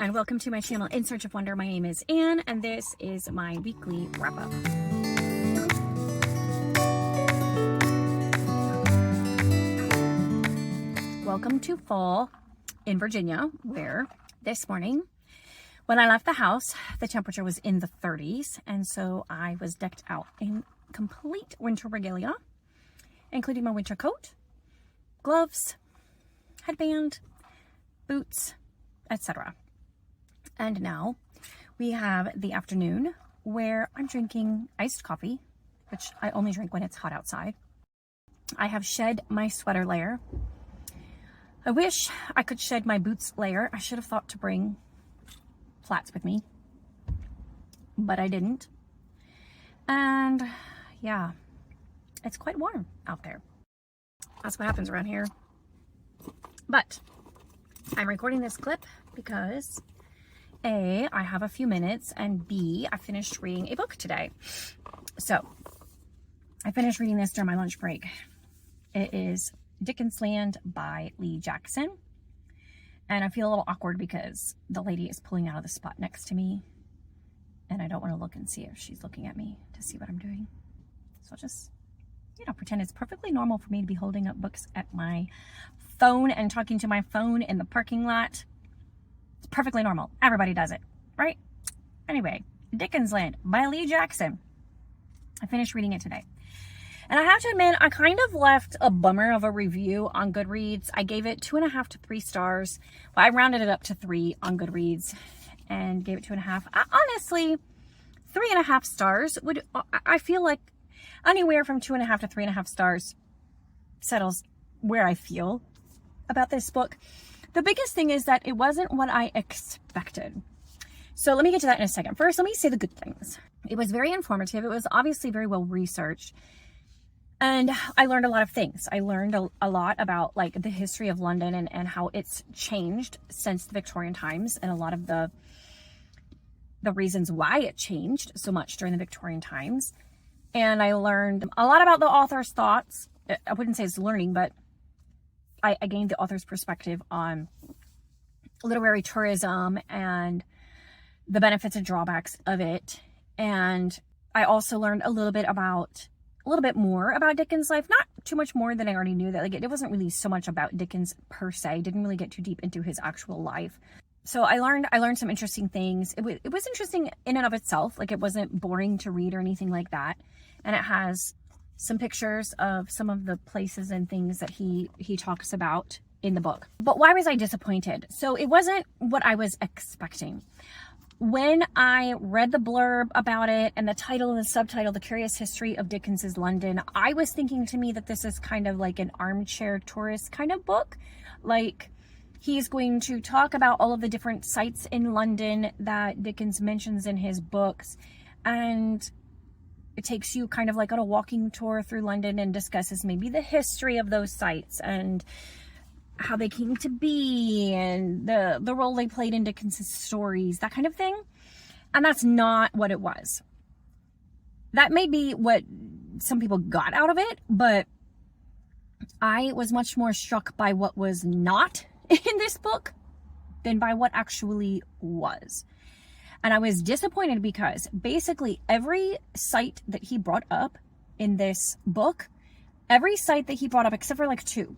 and welcome to my channel In Search of Wonder. My name is Anne and this is my weekly wrap-up. Welcome to fall in Virginia, where this morning when I left the house the temperature was in the 30s, and so I was decked out in complete winter regalia, including my winter coat, gloves, headband, boots, etc. And now we have the afternoon where I'm drinking iced coffee, which I only drink when it's hot outside. I have shed my sweater layer. I wish I could shed my boots layer. I should have thought to bring flats with me, but I didn't. And yeah, it's quite warm out there. That's what happens around here. But I'm recording this clip because A, I have a few minutes, and B, I finished reading a book today. So I finished reading this during my lunch break. It is Dickensland by Lee Jackson. And I feel a little awkward because the lady is pulling out of the spot next to me, and I don't want to look and see if she's looking at me to see what I'm doing. So I'll just, pretend it's perfectly normal for me to be holding up books at my phone and talking to my phone in the parking lot. It's perfectly normal. Everybody does it, right? Anyway, Dickensland by Lee Jackson. I finished reading it today. And I have to admit, I kind of left a bummer of a review on Goodreads. I gave it 2.5 to 3 stars. Well, I rounded it up to 3 on Goodreads and gave it 2.5. Honestly, 3.5 stars would, I feel like anywhere from 2.5 to 3.5 stars settles where I feel about this book. The biggest thing is that it wasn't what I expected. So let me get to that in a second. First, let me say the good things. It was very informative. It was obviously very well researched. And I learned a lot of things. I learned a lot about like the history of London and how it's changed since the Victorian times, and a lot of the reasons why it changed so much during the Victorian times. And I learned a lot about the author's thoughts. I wouldn't say it's learning, but I gained the author's perspective on literary tourism and the benefits and drawbacks of it. And I also learned a little bit more about Dickens' life. Not too much more than I already knew. That it wasn't really so much about Dickens per se. Didn't really get too deep into his actual life. So I learned some interesting things. It was interesting in and of itself. Like, it wasn't boring to read or anything like that. And it has some pictures of some of the places and things that he talks about in the book. But why was I disappointed? So it wasn't what I was expecting. When I read the blurb about it and the title and the subtitle, The Curious History of Dickens's London, I was thinking to me that this is kind of like an armchair tourist kind of book. Like, he's going to talk about all of the different sites in London that Dickens mentions in his books, and it takes you kind of like on a walking tour through London and discusses maybe the history of those sites and how they came to be and the role they played in Dickens' stories, that kind of thing. And that's not what it was. That may be what some people got out of it, but I was much more struck by what was not in this book than by what actually was. And I was disappointed because basically every site that he brought up in this book, every site that he brought up except for like 2,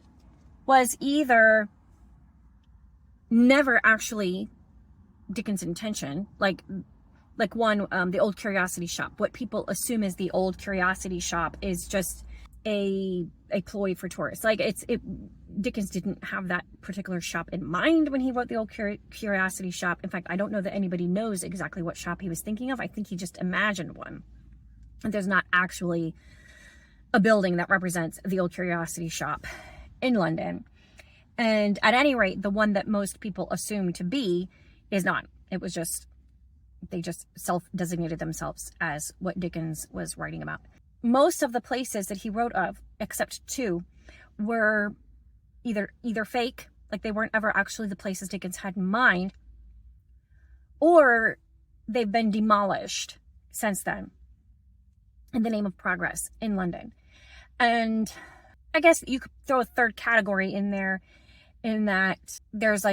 was either never actually Dickens' intention, like one, the Old Curiosity Shop. What people assume is the Old Curiosity Shop is just a ploy for tourists. Like, Dickens didn't have that particular shop in mind when he wrote the Old Curiosity Shop. In fact, I don't know that anybody knows exactly what shop he was thinking of. I think he just imagined one. And there's not actually a building that represents the Old Curiosity Shop in London. And at any rate, the one that most people assume to be is not. It was just, they just self-designated themselves as what Dickens was writing about. Most of the places that he wrote of, except 2, were either fake, like they weren't ever actually the places Dickens had in mind, or they've been demolished since then in the name of progress in London. And I guess you could throw a third category in there in that there's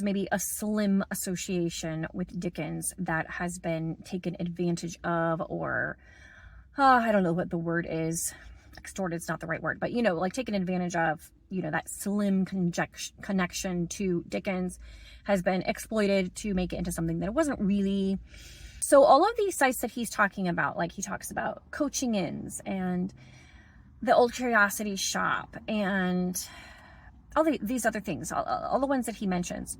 maybe a slim association with Dickens that has been taken advantage of, or I don't know what the word is. Extorted's not the right word, but like taken advantage of, that slim connection to Dickens has been exploited to make it into something that it wasn't really. So all of these sites that he's talking about, like he talks about coaching inns and the Old Curiosity Shop and all these other things, all the ones that he mentions,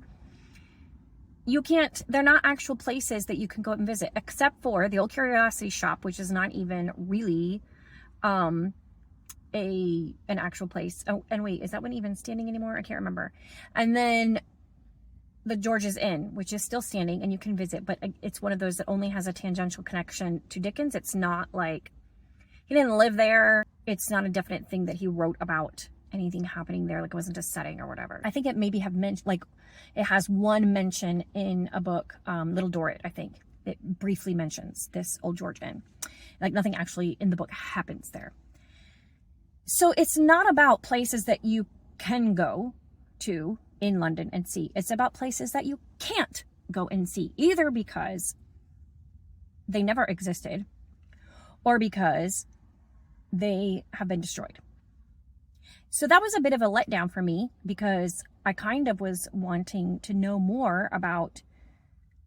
they're not actual places that you can go and visit, except for the Old Curiosity Shop, which is not even really an actual place. Oh, and wait, is that one even standing anymore? I can't remember. And then the George's Inn, which is still standing and you can visit, but it's one of those that only has a tangential connection to Dickens. It's not like he didn't live there. It's not a definite thing that he wrote about anything happening there, like it wasn't a setting or whatever. I think it maybe have mentioned, like it has one mention in a book, Little Dorrit, I think. It briefly mentions this Old George Inn. Like nothing actually in the book happens there. So it's not about places that you can go to in London and see. It's about places that you can't go and see, either because they never existed or because they have been destroyed. So that was a bit of a letdown for me, because I kind of was wanting to know more about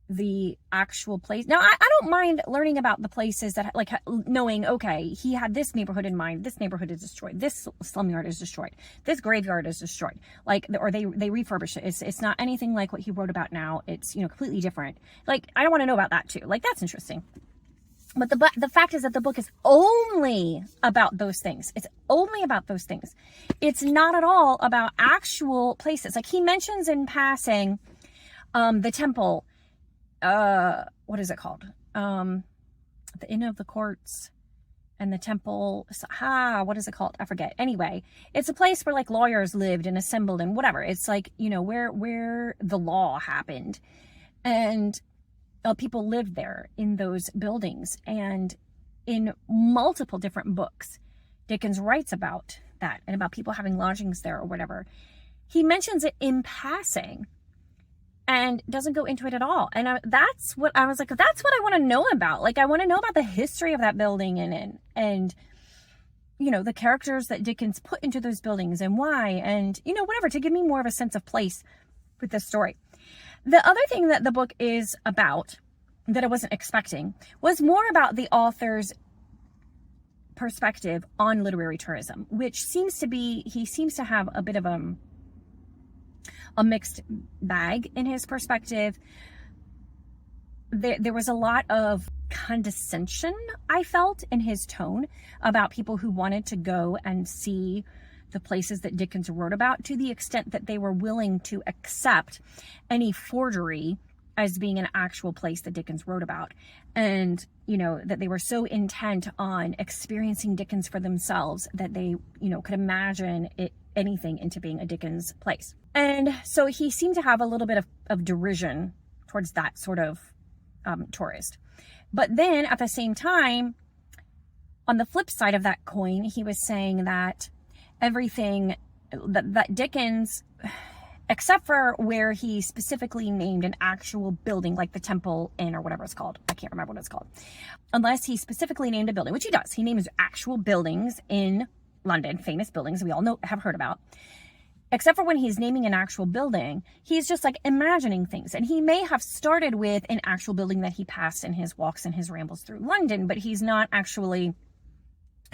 the actual place. Now, I don't mind learning about the places that, like, knowing, okay, he had this neighborhood in mind. This neighborhood is destroyed. This slum yard is destroyed. This graveyard is destroyed. Like, or they refurbish it. It's not anything like what he wrote about now. It's, completely different. Like, I don't want to know about that too. Like, that's interesting. But the fact is that the book is only about those things. It's only about those things. It's not at all about actual places. Like he mentions in passing, the temple, what is it called? The Inn of the Courts and the temple. What is it called? I forget. Anyway, it's a place where like lawyers lived and assembled and whatever. It's like, where the law happened. And people lived there in those buildings, and in multiple different books, Dickens writes about that and about people having lodgings there or whatever. He mentions it in passing and doesn't go into it at all. And that's what I was like, that's what I want to know about. Like, I want to know about the history of that building and the characters that Dickens put into those buildings and why, and, whatever, to give me more of a sense of place with this story. The other thing that the book is about that I wasn't expecting was more about the author's perspective on literary tourism, which he seems to have a bit of a mixed bag in his perspective. There was a lot of condescension, I felt, in his tone about people who wanted to go and see the places that Dickens wrote about, to the extent that they were willing to accept any forgery as being an actual place that Dickens wrote about. And, that they were so intent on experiencing Dickens for themselves that they, could imagine anything into being a Dickens place. And so he seemed to have a little bit of derision towards that sort of tourist. But then at the same time, on the flip side of that coin, he was saying that everything that Dickens, except for where he specifically named an actual building, like the Temple Inn or whatever it's called. I can't remember what it's called. Unless he specifically named a building, which he does. He names actual buildings in London, famous buildings we all have heard about. Except for when he's naming an actual building, he's just like imagining things. And he may have started with an actual building that he passed in his walks and his rambles through London, but he's not actually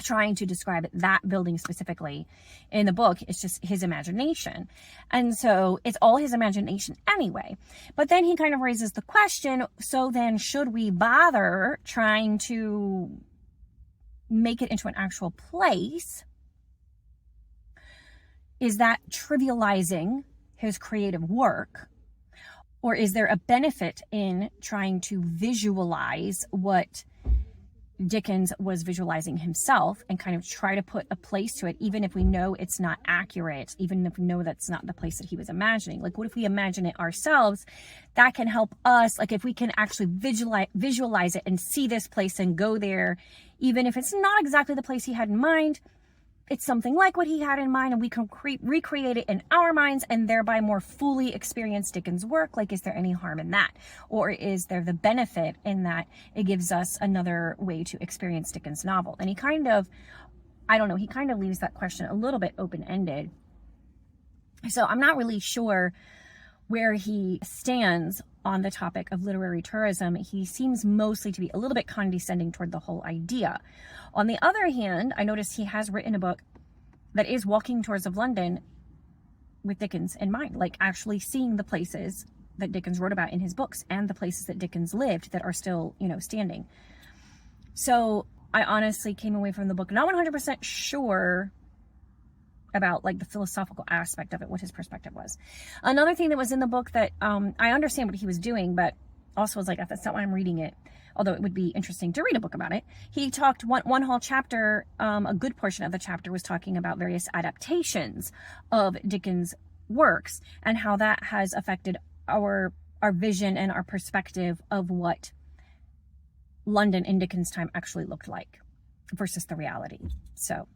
trying to describe that building specifically in the book. It's just his imagination. And so it's all his imagination anyway. But then he kind of raises the question, so then should we bother trying to make it into an actual place? Is that trivializing his creative work? Or is there a benefit in trying to visualize what Dickens was visualizing himself and kind of try to put a place to it, even if we know it's not accurate, even if we know that's not the place that he was imagining? Like, what if we imagine it ourselves? That can help us. Like, if we can actually visualize it and see this place and go there, even if it's not exactly the place he had in mind, it's something like what he had in mind and we can recreate it in our minds and thereby more fully experience Dickens' work. Like, is there any harm in that? Or is there the benefit in that it gives us another way to experience Dickens' novel? And he kind of, I don't know, he kind of leaves that question a little bit open-ended. So I'm not really sure where he stands on the topic of literary tourism. He seems mostly to be a little bit condescending toward the whole idea. On the other hand, I noticed he has written a book that is walking tours of London with Dickens in mind, like actually seeing the places that Dickens wrote about in his books and the places that Dickens lived that are still, you know, standing. So I honestly came away from the book not 100% sure about like the philosophical aspect of it, what his perspective was. Another thing that was in the book that I understand what he was doing, but also was like, that's not why I'm reading it, although it would be interesting to read a book about it. He talked one whole chapter, a good portion of the chapter was talking about various adaptations of Dickens' works and how that has affected our vision and our perspective of what London in Dickens' time actually looked like versus the reality. So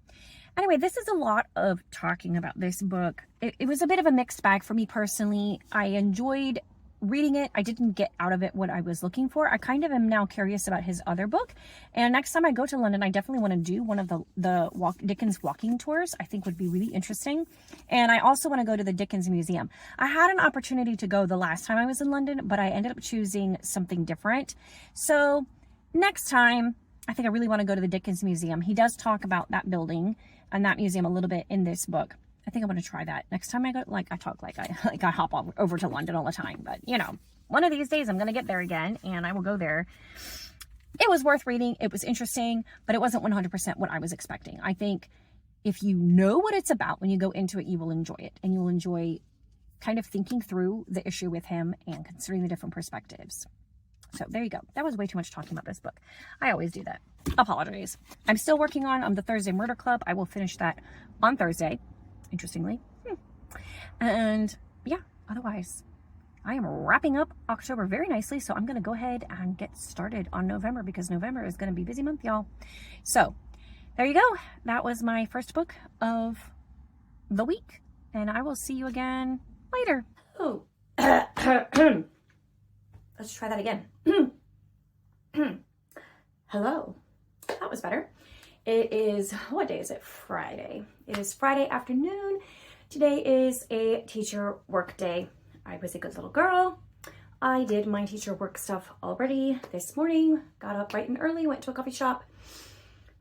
anyway, this is a lot of talking about this book. It was a bit of a mixed bag for me personally. I enjoyed reading it. I didn't get out of it what I was looking for. I kind of am now curious about his other book. And next time I go to London, I definitely want to do one of the Dickens walking tours. I think would be really interesting. And I also want to go to the Dickens Museum. I had an opportunity to go the last time I was in London, but I ended up choosing something different. So next time, I think I really want to go to the Dickens Museum. He does talk about that building and that museum a little bit in this book. I think I'm going to try that next time I go. Like, I talk like I hop over to London all the time, but you know, one of these days I'm going to get there again and I will go there. It was worth reading. It was interesting, but it wasn't 100% what I was expecting. I think if you know what it's about when you go into it, you will enjoy it, and you will enjoy kind of thinking through the issue with him and considering the different perspectives. So there you go. That was way too much talking about this book. I always do that. Apologies. I'm still working on the Thursday Murder Club. I will finish that on Thursday, interestingly. And yeah, otherwise, I am wrapping up October very nicely. So I'm going to go ahead and get started on November because November is going to be a busy month, y'all. So there you go. That was my first book of the week. And I will see you again later. Oh. Let's try that again. Hello. That was better. It is, what day is it? Friday. It is Friday afternoon. Today is a teacher work day. I was a good little girl. I did my teacher work stuff already this morning. Got up bright and early, went to a coffee shop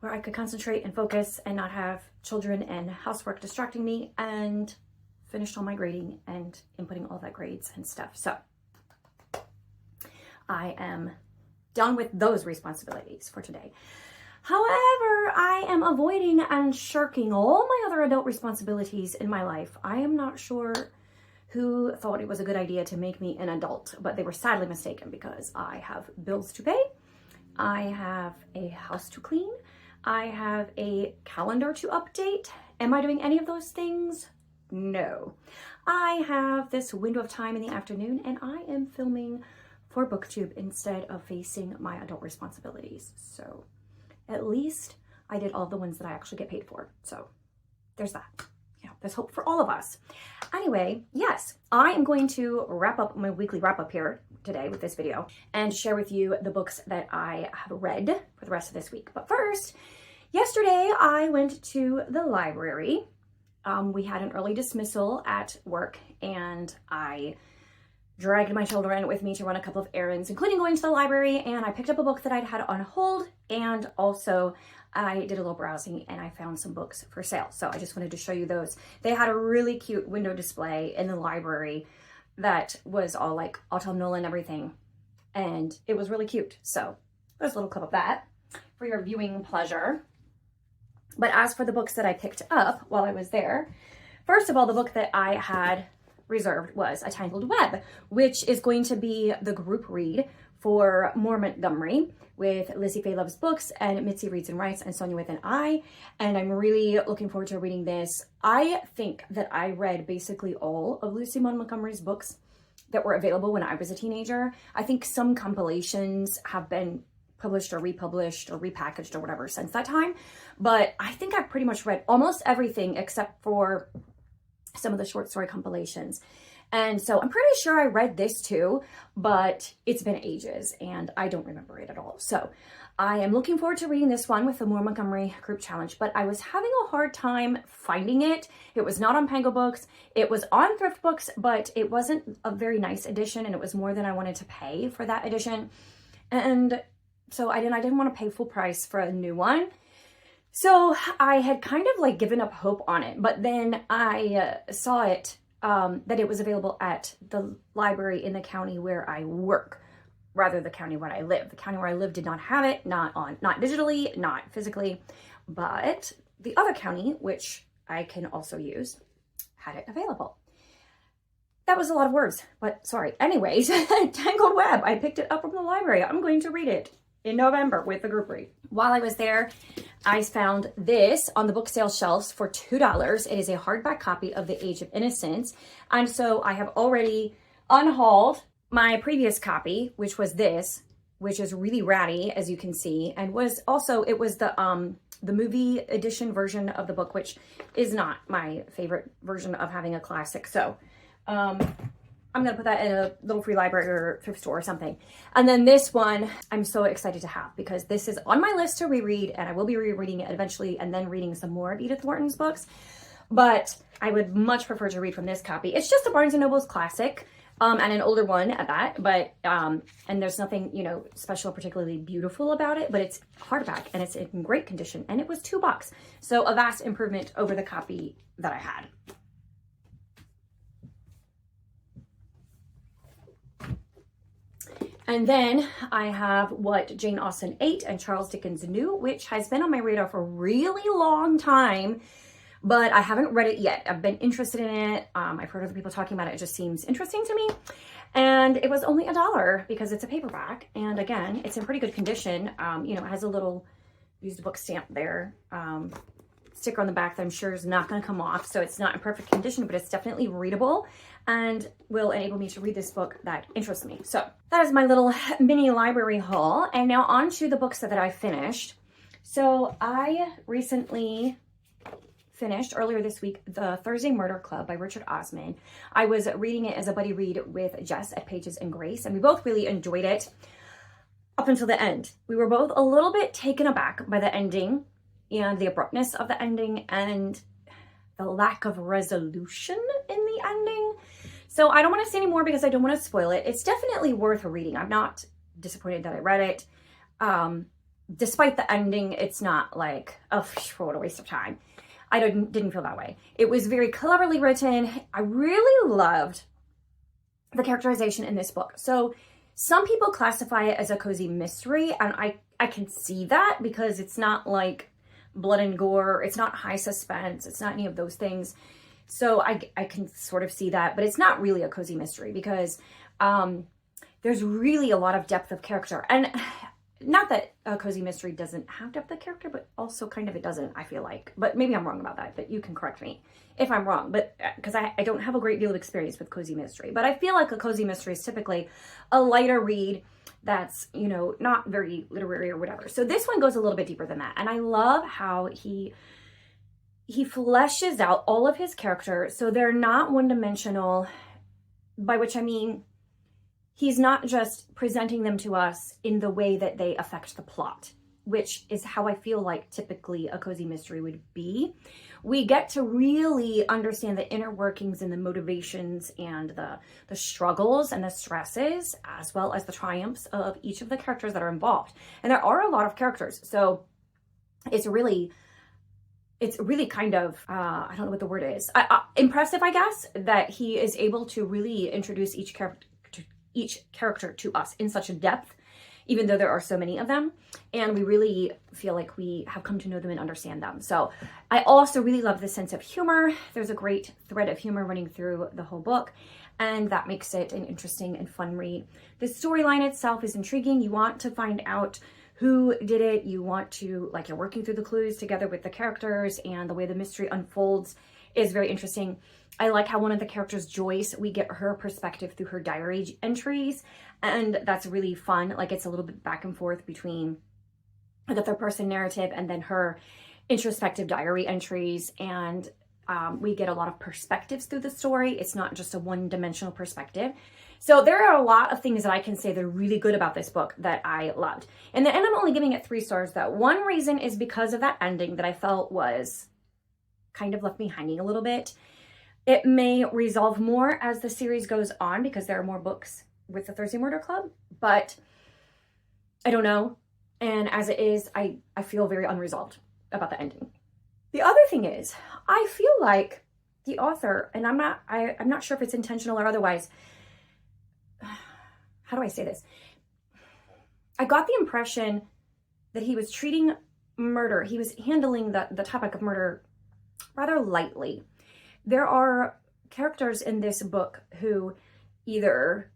where I could concentrate and focus and not have children and housework distracting me, and finished all my grading and inputting all that grades and stuff. So I am done with those responsibilities for today. However, I am avoiding and shirking all my other adult responsibilities in my life. I am not sure who thought it was a good idea to make me an adult, but they were sadly mistaken because I have bills to pay. I have a house to clean. I have a calendar to update. Am I doing any of those things? No. I have this window of time in the afternoon and I am filming for BookTube instead of facing my adult responsibilities. So at least I did all the ones that I actually get paid for. So there's that. Yeah, there's hope for all of us. Anyway, yes, I am going to wrap up my weekly wrap up here today with this video and share with you the books that I have read for the rest of this week. But first, yesterday I went to the library. We had an early dismissal at work and I dragged my children with me to run a couple of errands, including going to the library, and I picked up a book that I'd had on hold, and also I did a little browsing and I found some books for sale. So I just wanted to show you those. They had a really cute window display in the library that was all like autumnal and everything, and it was really cute. So there's a little clip of that for your viewing pleasure. But as for the books that I picked up while I was there, first of all, the book that I had reserved was A Tangled Web, which is going to be the group read for more Montgomery with Lizzie Faye Loves Books and Mitzi Reads and Writes and Sonia with an I. And I'm really looking forward to reading this. I think that I read basically all of Lucy Maud Montgomery's books that were available when I was a teenager. I think some compilations have been published or republished or repackaged or whatever since that time. But I think I've pretty much read almost everything except for some of the short story compilations. And so I'm pretty sure I read this too, but it's been ages and I don't remember it at all. So I am looking forward to reading this one with the Montgomery group challenge, but I was having a hard time finding it. It was not on Pango Books. It was on Thrift Books, but it wasn't a very nice edition, and it was more than I wanted to pay for that edition. And so I didn't want to pay full price for a new one. So I had kind of like given up hope on it, but then I saw it, that it was available at the library in the county where I work, rather the county where I live. The county where I live did not have it, not digitally, not physically, but the other county, which I can also use, had it available. That was a lot of words, but sorry. Anyways, Tangled Web, I picked it up from the library. I'm going to read it in November with the group read. While I was there, I found this on the book sale shelves for $2. It is a hardback copy of The Age of Innocence. And so I have already unhauled my previous copy, which was this, which is really ratty, as you can see, and was also, it was the movie edition version of the book, which is not my favorite version of having a classic. So I'm going to put that in a little free library or thrift store or something. And then this one, I'm so excited to have because this is on my list to reread, and I will be rereading it eventually and then reading some more of Edith Wharton's books. But I would much prefer to read from this copy. It's just a Barnes & Noble's classic, and an older one at that. But, and there's nothing, you know, special, particularly beautiful about it, but it's hardback and it's in great condition. And it was $2. So a vast improvement over the copy that I had. And then I have What Jane Austen Ate and Charles Dickens Knew, which has been on my radar for a really long time, but I haven't read it yet. I've been interested in it. I've heard other people talking about it. It just seems interesting to me. And it was only $1 because it's a paperback. And again, it's in pretty good condition. You know, it has a little used book stamp there. Sticker on the back that I'm sure is not going to come off. So it's not in perfect condition, but it's definitely readable and will enable me to read this book that interests me. So that is my little mini library haul. And now on to the books that I finished. So I recently finished earlier this week, The Thursday Murder Club by Richard Osman. I was reading it as a buddy read with Jess at Pages and Grace, and we both really enjoyed it up until the end. We were both a little bit taken aback by the ending and the abruptness of the ending and the lack of resolution in the ending. So I don't want to say any more because I don't want to spoil it. It's definitely worth a reading. I'm not disappointed that I read it. Despite the ending, it's not like, oh, what a waste of time. I didn't feel that way. It was very cleverly written. I really loved the characterization in this book. So some people classify it as a cozy mystery, and I can see that because it's not like blood and gore. It's not high suspense. It's not any of those things. So I can sort of see that, but it's not really a cozy mystery because there's really a lot of depth of character. And not that a cozy mystery doesn't have depth of character, but also kind of it doesn't, I feel like. But maybe I'm wrong about that, but you can correct me if I'm wrong. But because I don't have a great deal of experience with cozy mystery. But I feel like a cozy mystery is typically a lighter read that's, you know, not very literary or whatever. So this one goes a little bit deeper than that. And I love how he fleshes out all of his characters so they're not one-dimensional, by which I mean he's not just presenting them to us in the way that they affect the plot, which is how I feel like typically a cozy mystery would be. We get to really understand the inner workings and the motivations and the struggles and the stresses, as well as the triumphs of each of the characters that are involved. And there are a lot of characters, so it's really kind of, I don't know what the word is, impressive, I guess, that he is able to really introduce each character to us in such a depth, even though there are so many of them, and we really feel like we have come to know them and understand them. So I also really love the sense of humor. There's a great thread of humor running through the whole book, and that makes it an interesting and fun read. The storyline itself is intriguing. You want to find out who did it. You want to, like, you're working through the clues together with the characters, and the way the mystery unfolds is very interesting. I like how one of the characters, Joyce, we get her perspective through her diary entries, and that's really fun. Like, it's a little bit back and forth between the third person narrative and then her introspective diary entries, and we get a lot of perspectives through the story. It's not just a one-dimensional perspective. So there are a lot of things that I can say that are really good about this book that I loved. And then, and I'm only giving it 3 stars. That one reason is because of that ending that I felt was kind of left me hanging a little bit. It may resolve more as the series goes on because there are more books with the Thursday Murder Club, but I don't know. And as it is, I feel very unresolved about the ending. The other thing is, I feel like the author, and I'm not sure if it's intentional or otherwise, how do I say this? I got the impression that he was treating murder, he was handling the topic of murder rather lightly. There are characters in this book who either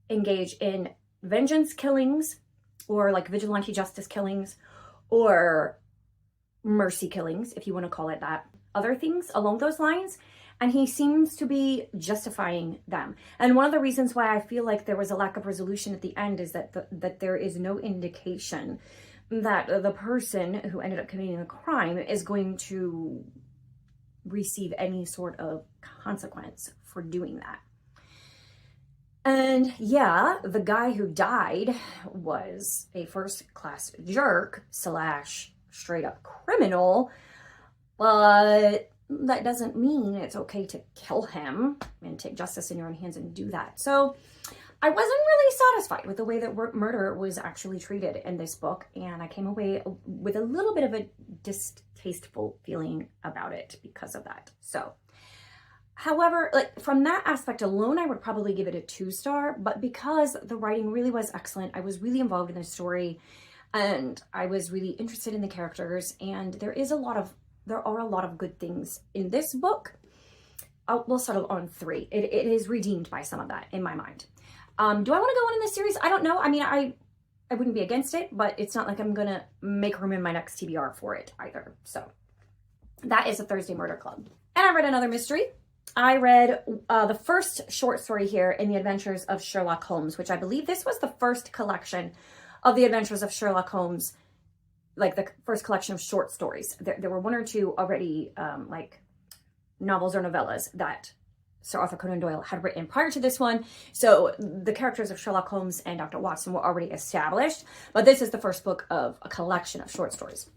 engage in vengeance killings or like vigilante justice killings or mercy killings, if you want to call it that, other things along those lines. And he seems to be justifying them. And one of the reasons why I feel like there was a lack of resolution at the end is that that there is no indication that the person who ended up committing the crime is going to receive any sort of consequence for doing that. And yeah, the guy who died was a first-class jerk / straight-up criminal, but that doesn't mean it's okay to kill him and take justice in your own hands and do that. So I wasn't really satisfied with the way that murder was actually treated in this book, and I came away with a little bit of a distasteful feeling about it because of that. So, however, like from that aspect alone, I would probably give it a 2-star, but because the writing really was excellent, I was really involved in the story, and I was really interested in the characters, and there are a lot of good things in this book. We'll settle on 3. It is redeemed by some of that in my mind. Do I want to go on in this series? I don't know. I mean, I wouldn't be against it, but it's not like I'm going to make room in my next TBR for it either. So that is a Thursday Murder Club. And I read another mystery. I read the first short story here in The Adventures of Sherlock Holmes, which I believe this was the first collection of The Adventures of Sherlock Holmes, like the first collection of short stories. There were 1 or 2 already like novels or novellas that Sir Arthur Conan Doyle had written prior to this one. So the characters of Sherlock Holmes and Dr. Watson were already established, but this is the first book of a collection of short stories.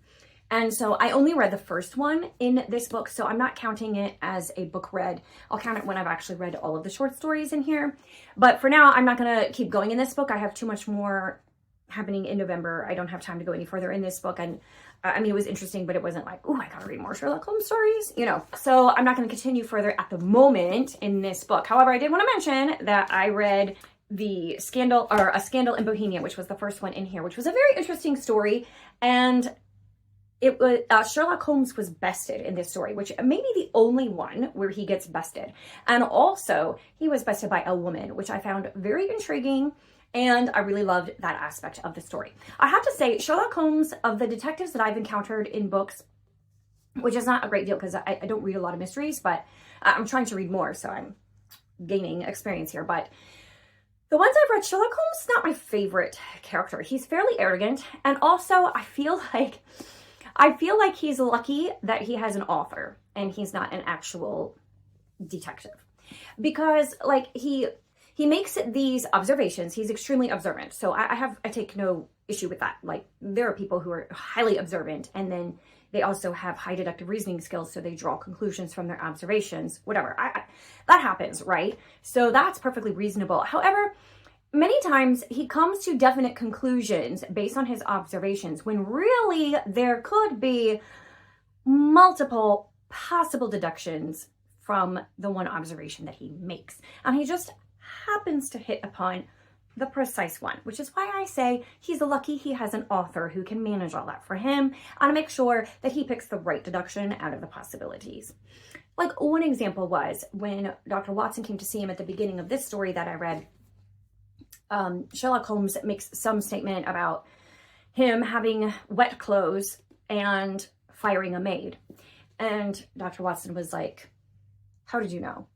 And so I only read the first one in this book, so I'm not counting it as a book read. I'll count it when I've actually read all of the short stories in here. But for now, I'm not going to keep going in this book. I have too much more happening in November. I don't have time to go any further in this book. And I mean, it was interesting, but it wasn't like, oh, I gotta read more Sherlock Holmes stories, you know. So I'm not going to continue further at the moment in this book. However, I did want to mention that I read A Scandal in Bohemia, which was the first one in here, which was a very interesting story. And it was Sherlock Holmes was bested in this story, which may be the only one where he gets bested. And also, he was bested by a woman, which I found very intriguing. And I really loved that aspect of the story. I have to say, Sherlock Holmes, of the detectives that I've encountered in books, which is not a great deal because I don't read a lot of mysteries, but I'm trying to read more, so I'm gaining experience here. But the ones I've read, Sherlock Holmes is not my favorite character. He's fairly arrogant, and also I feel like he's lucky that he has an author and he's not an actual detective, because like he makes these observations. He's extremely observant. So I take no issue with that. Like, there are people who are highly observant and then they also have high deductive reasoning skills. So they draw conclusions from their observations, whatever. That happens, right? So that's perfectly reasonable. However, many times he comes to definite conclusions based on his observations when really there could be multiple possible deductions from the one observation that he makes. And he just happens to hit upon the precise one, which is why I say he's lucky he has an author who can manage all that for him and make sure that he picks the right deduction out of the possibilities. Like, one example was when Dr. Watson came to see him at the beginning of this story that I read. Sherlock Holmes makes some statement about him having wet clothes and firing a maid. And Dr. Watson was like, how did you know?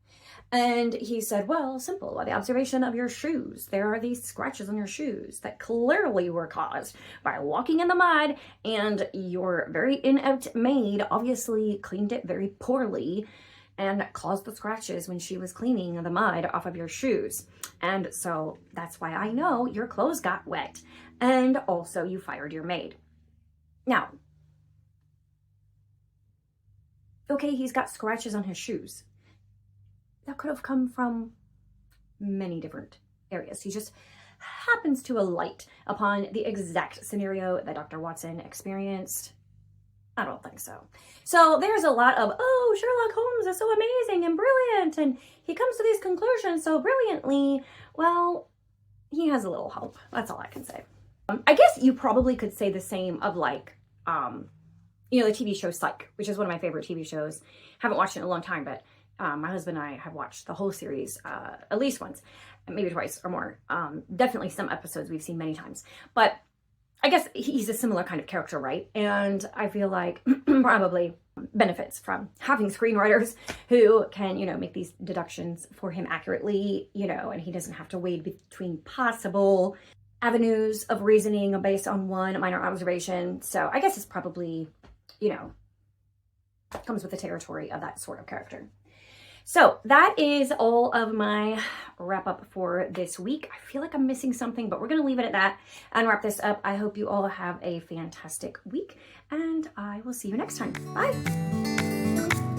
And he said, well, simple. By the observation of your shoes, there are these scratches on your shoes that clearly were caused by walking in the mud, and your very inept maid obviously cleaned it very poorly and caused the scratches when she was cleaning the mud off of your shoes. And so that's why I know your clothes got wet. And also you fired your maid. Now, okay, he's got scratches on his shoes. That could have come from many different areas. He just happens to alight upon the exact scenario that Dr. Watson experienced. I don't think so. So there's a lot of, oh, Sherlock Holmes is so amazing and brilliant, and he comes to these conclusions so brilliantly. Well, he has a little help. That's all I can say. I guess you probably could say the same of like, you know, the TV show Psych, which is one of my favorite TV shows. Haven't watched it in a long time, but my husband and I have watched the whole series at least once, maybe twice or more. Definitely some episodes we've seen many times. But I guess he's a similar kind of character, right? And I feel like probably benefits from having screenwriters who can, you know, make these deductions for him accurately, you know, and he doesn't have to wade between possible avenues of reasoning based on one minor observation. So I guess it's probably, you know, comes with the territory of that sort of character. So that is all of my wrap up for this week. I feel like I'm missing something, but we're going to leave it at that and wrap this up. I hope you all have a fantastic week, and I will see you next time. Bye.